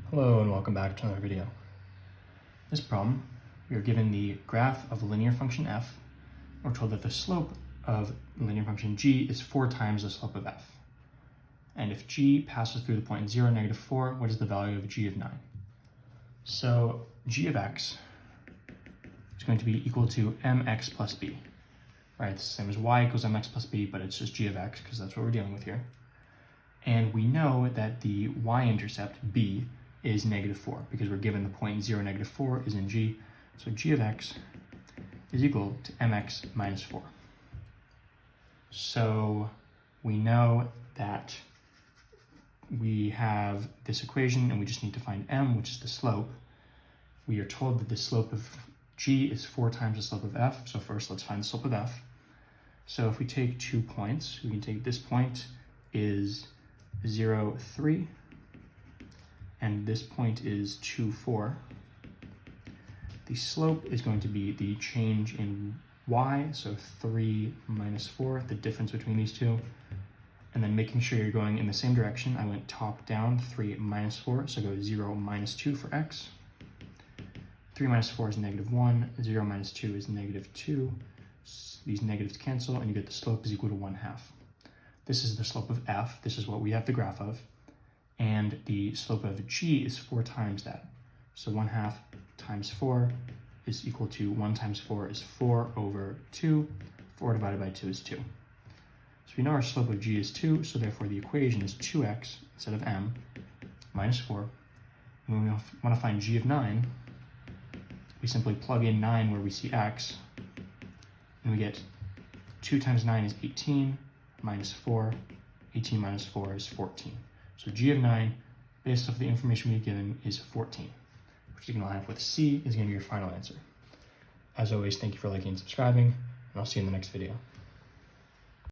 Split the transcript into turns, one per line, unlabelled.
Hello and welcome back to another video. This problem, we are given the graph of a linear function f. We're told that the slope of the linear function g is 4 times the slope of f. And if g passes through the point 0, -4, what is the value of g of 9? So g of x is going to be equal to mx plus b. Right, it's the same as y equals mx plus b, but it's just g of x because that's what we're dealing with here. And we know that the y-intercept, b, is -4 because we're given the point 0, -4 is in g. So g of x is equal to mx minus 4. So we know that we have this equation and we just need to find m, which is the slope. We are told that the slope of g is 4 times the slope of f. So first let's find the slope of f. So if we take 2 points, we can take this point is 0, 3, and this point is 2, 4. The slope is going to be the change in y, so 3 minus 4, the difference between these two. And then making sure you're going in the same direction, I went top down, 3 minus 4, so go 0 minus 2 for x. 3 minus 4 is -1, 0 minus 2 is -2. These negatives cancel, and you get the slope is equal to 1/2. This is the slope of f, this is what we have the graph of, and the slope of g is 4 times that. So 1/2 times 4 is equal to 1 times 4 is 4 over 2. 4 divided by 2 is 2. So we know our slope of g is 2, so therefore the equation is 2x instead of m minus 4. And when we want to find g of 9, we simply plug in 9 where we see x, and we get 2 times 9 is 18, minus 4, 18 minus 4 is 14. So g of 9, based off the information we've given, is 14, which you can line up with C is going to be your final answer. As always, thank you for liking and subscribing, and I'll see you in the next video.